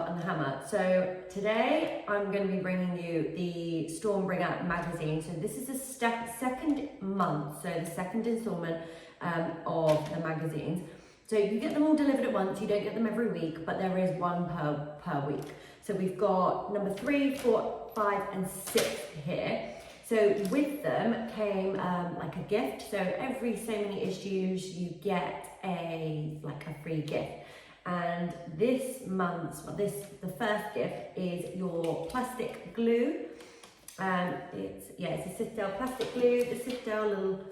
and the Hammer. So today I'm going to be bringing you the Stormbringer magazine. So this is the second month, so the second installment of the magazines. So you get them all delivered at once, you don't get them every week, but there is one per week. So we've got number 3, 4, 5 and 6 here. So with them came like a gift. So every so many issues you get a free gift. And this month's, the first gift is your plastic glue. It's a Citadel plastic glue, the Citadel little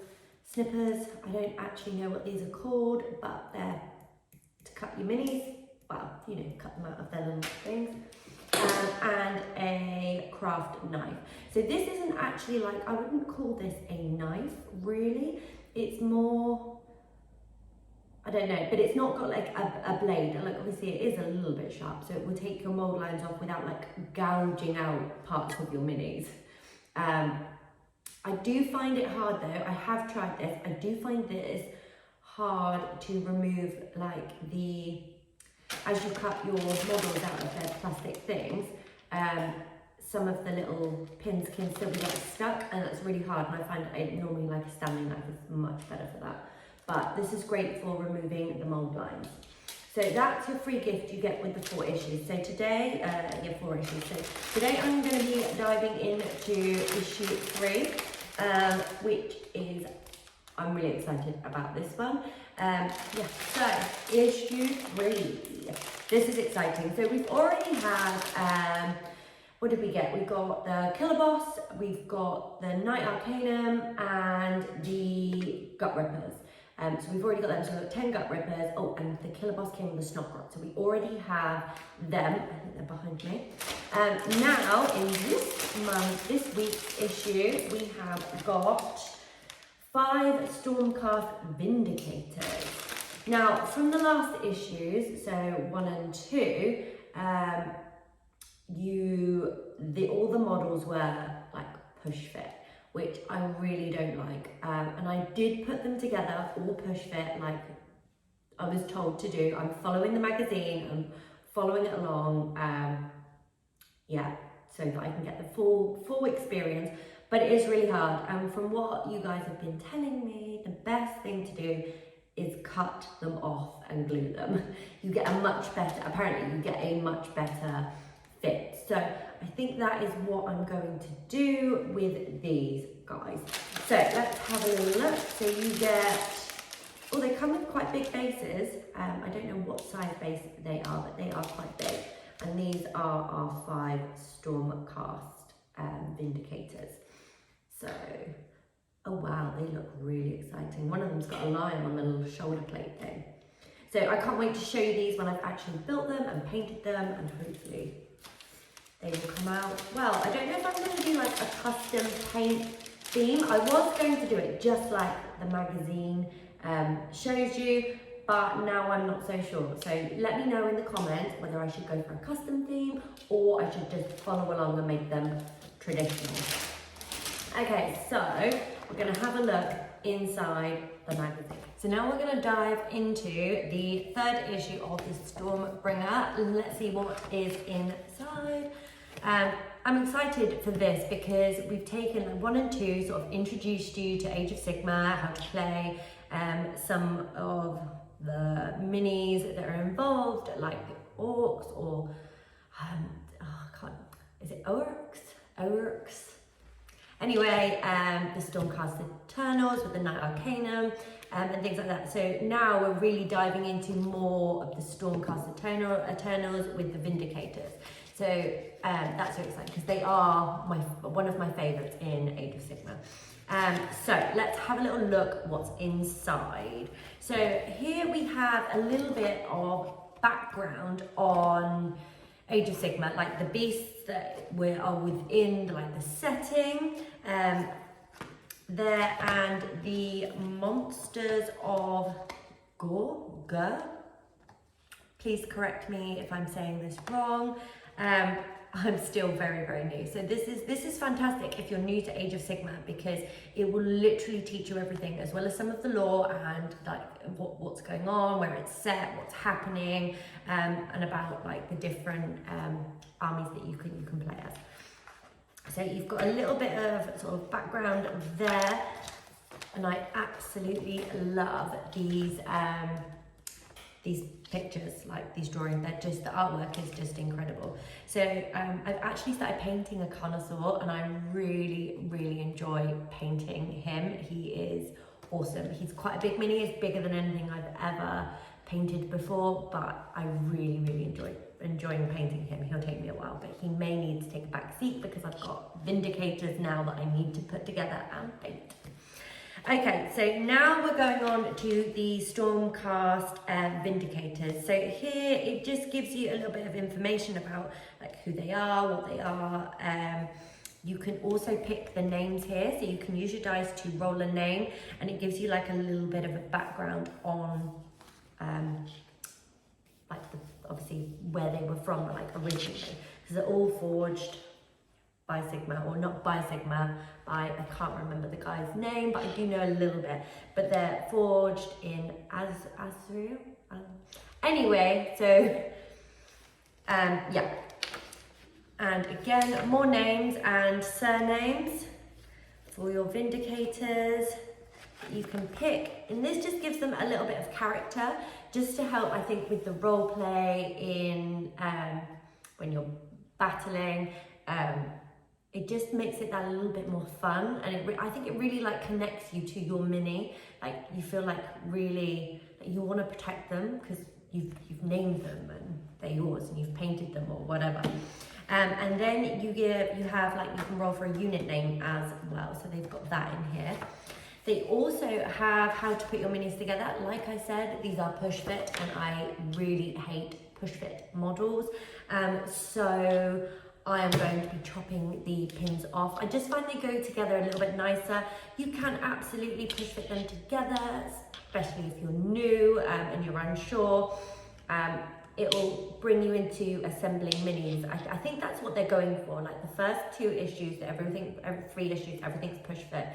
snippers. I don't actually know what these are called, but they're to cut your minis. Well, you know, cut them out of their little things. And a craft knife. So this isn't actually like, I wouldn't call this a knife, really. It's more, I don't know, but it's not got like a blade. Like obviously it is a little bit sharp, so it will take your mold lines off without like gouging out parts of your minis. I do find it hard though, I have tried this, I do find this hard to remove like as you cut your models out of their plastic things, some of the little pins can still get stuck, and that's really hard, and I find normally like a Stanley knife is much better for that. But this is great for removing the mold lines. So that's your free gift you get with the 4 issues. So today, 4 issues. So today I'm going to be diving into issue 3, which is, I'm really excited about this one. So issue 3. This is exciting. So we've already had, what did we get? We got the Killer Boss, we've got the Night Arcanum, and the Gut Rippers. So we've already got them, so we've got 10 Gut Rippers. Oh, and the Killer Boss came with the Snot. So we already have them. I think they're behind me. Now, in this week's issue, we have got 5 Stormcast Vindicators. Now, from the last issues, so 1 and 2, all the models were like push fit, which I really don't like. And I did put them together all push fit like I was told to do. I'm following the magazine, I'm following it along, so that I can get the full experience. But it is really hard, and from what you guys have been telling me, the best thing to do is cut them off and glue them. You get a much better fit. So I think that is what I'm going to do with these guys. So let's have a little look. So you get, they come with quite big bases. I don't know what size base they are, but they are quite big. And these are our 5 Stormcast Vindicators. So, oh wow, they look really exciting. One of them's got a lion on the little shoulder plate thing. So I can't wait to show you these when I've actually built them and painted them, and hopefully they will come out. Well, I don't know if I'm going to do like a custom paint theme. I was going to do it just like the magazine shows you, but now I'm not so sure. So let me know in the comments whether I should go for a custom theme or I should just follow along and make them traditional. Okay, so we're going to have a look inside the magazine. So now we're going to dive into the 3rd issue of the Stormbringer. Let's see what is inside. I'm excited for this because we've taken 1 and 2, sort of introduced you to Age of Sigmar, how to play, some of the minis that are involved, like orcs or, is it orcs? Anyway, the Stormcast Eternals with the Night Arcanum and things like that. So now we're really diving into more of the Stormcast Eternals with the Vindicators. So that's so exciting because they are one of my favourites in Age of Sigmar. So let's have a little look what's inside. So here we have a little bit of background on Age of Sigmar, like the beasts that are within like the setting there, and the monsters of Gore. Please correct me if I'm saying this wrong. I'm still very, very new. So this is fantastic if you're new to Age of Sigmar, because it will literally teach you everything, as well as some of the lore and like what's going on, where it's set, what's happening, and about like the different armies that you can play as. So you've got a little bit of sort of background there, and I absolutely love these pictures, like these drawings. They're just, the artwork is just incredible. So I've actually started painting a connoisseur, and I really, really enjoy painting him. He is awesome. He's quite a big mini. He's bigger than anything I've ever painted before, but I really, really enjoying painting him. He'll take me a while, but he may need to take a back seat because I've got Vindicators now that I need to put together and paint. Okay, so now we're going on to the Stormcast Vindicators. So here it just gives you a little bit of information about like who they are, what they are. You can also pick the names here, so you can use your dice to roll a name, and it gives you like a little bit of a background on like obviously where they were from, like originally, because they're all forged by Sigmar, or not by Sigmar, by, I can't remember the guy's name, but I do know a little bit, but they're forged in Azrael. Anyway, so yeah, and again, more names and surnames for your Vindicators that you can pick, and this just gives them a little bit of character, just to help, I think, with the role play in when you're battling. It just makes it that a little bit more fun, and I think it really like connects you to your mini. Like you feel like really that you want to protect them because you've named them and they're yours, and you've painted them or whatever. And then you have like, you can roll for a unit name as well, so they've got that in here. They also have how to put your minis together. Like I said, these are push fit, and I really hate push fit models. So I am going to be chopping the pins off. I just find they go together a little bit nicer. You can absolutely push fit them together, especially if you're new and you're unsure. It'll bring you into assembling minis. I think that's what they're going for. Like the first 2 issues, every 3 issues, everything's push fit.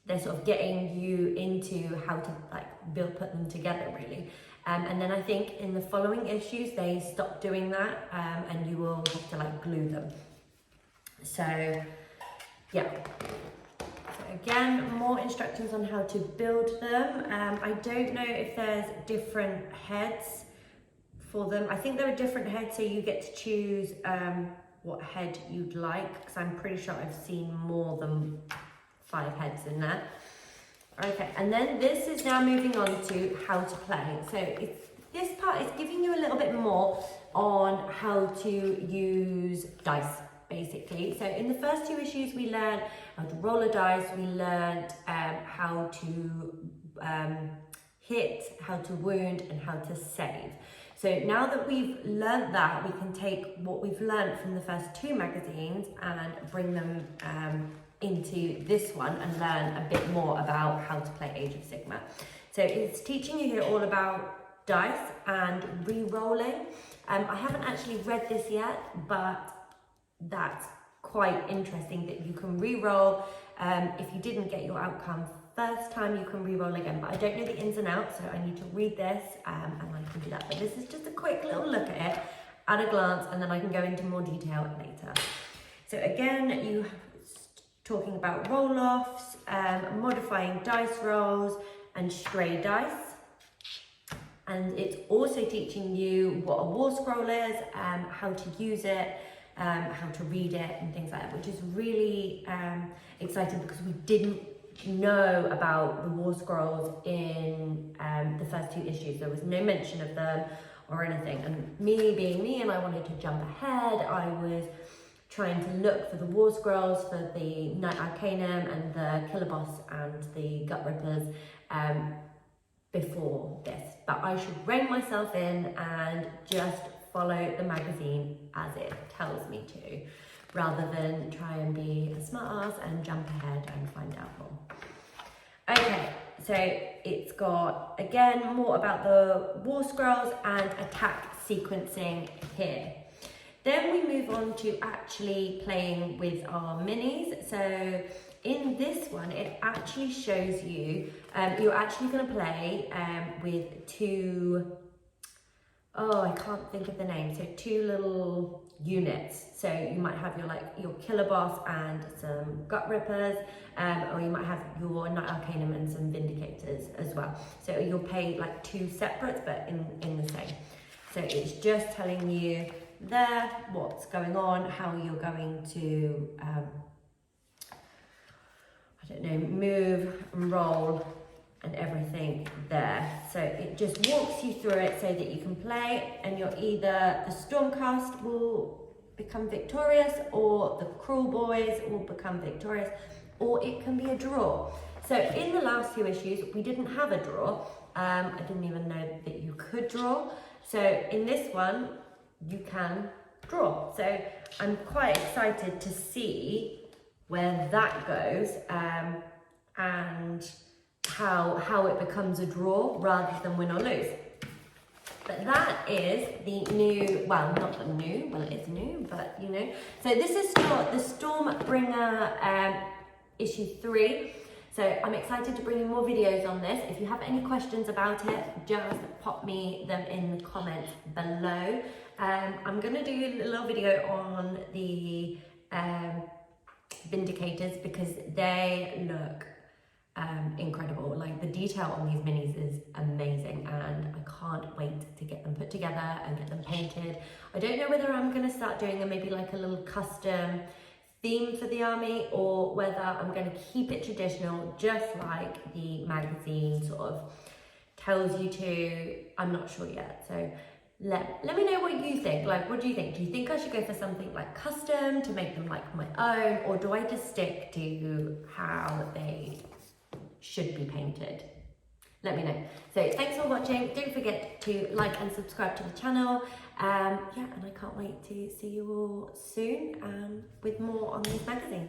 They're sort of getting you into how to like put them together, really. And then I think in the following issues, they stop doing that, and you will have to like glue them. So yeah. So again, more instructions on how to build them. I don't know if there's different heads for them. I think there are different heads, so you get to choose what head you'd like, because I'm pretty sure I've seen more than 5 heads in there. Okay, and then this is now moving on to how to play. So this part is giving you a little bit more on how to use dice, basically. So in the first 2 issues, we learned how to roll a dice, we learned how to hit, how to wound, and how to save. So now that we've learned that, we can take what we've learned from the first 2 magazines and bring them into this one and learn a bit more about how to play Age of Sigmar. So it's teaching you here all about dice and re-rolling. I haven't actually read this yet, but that's quite interesting that you can re-roll. If you didn't get your outcome first time, you can re-roll again, but I don't know the ins and outs, so I need to read this and I can do that. But this is just a quick little look at it at a glance, and then I can go into more detail later. So again, you talking about roll-offs, modifying dice rolls, and stray dice. And it's also teaching you what a war scroll is, how to use it, how to read it, and things like that, which is really exciting, because we didn't know about the war scrolls in the first 2 issues. There was no mention of them or anything. And me being me, and I wanted to jump ahead, I was trying to look for the war scrolls for the Night Arcanum and the Killer Boss and the Gut Rippers before this. But I should rein myself in and just follow the magazine as it tells me to, rather than try and be a smart ass and jump ahead and find out more. Okay, so it's got, again, more about the war scrolls and attack sequencing here. Then we move on to actually playing with our minis. So in this one, it actually shows you, you're actually going to play with two, oh, I can't think of the name, so two little units. So you might have your killer boss and some gut rippers, or you might have your Knight Arcanum and some vindicators as well. So you'll play like two separates, but in the same. So it's just telling you there what's going on, how you're going to I don't know, move and roll and everything there. So it just walks you through it so that you can play, and you're either, the Stormcast will become victorious, or the Cruel Boys will become victorious, or it can be a draw. So in the last few issues, we didn't have a draw. I didn't even know that you could draw. So in this one, you can draw. So I'm quite excited to see where that goes, and how it becomes a draw rather than win or lose. But that is the new, well, not the new, well, it is new, but you know. So this is the Stormbringer issue 3. So I'm excited to bring you more videos on this. If you have any questions about it, just pop me them in the comments below. I'm gonna do a little video on the Vindicators, because they look incredible. Like, the detail on these minis is amazing, and I can't wait to get them put together and get them painted. I don't know whether I'm going to start doing maybe like a little custom theme for the army, or whether I'm going to keep it traditional, just like the magazine sort of tells you to. I'm not sure yet, so let me know what you think. Like, what do you think? Do you think I should go for something like custom to make them like my own, or do I just stick to how they should be painted? Let me know. So thanks for watching. Don't forget to like and subscribe to the channel. Yeah, and I can't wait to see you all soon with more on these magazines.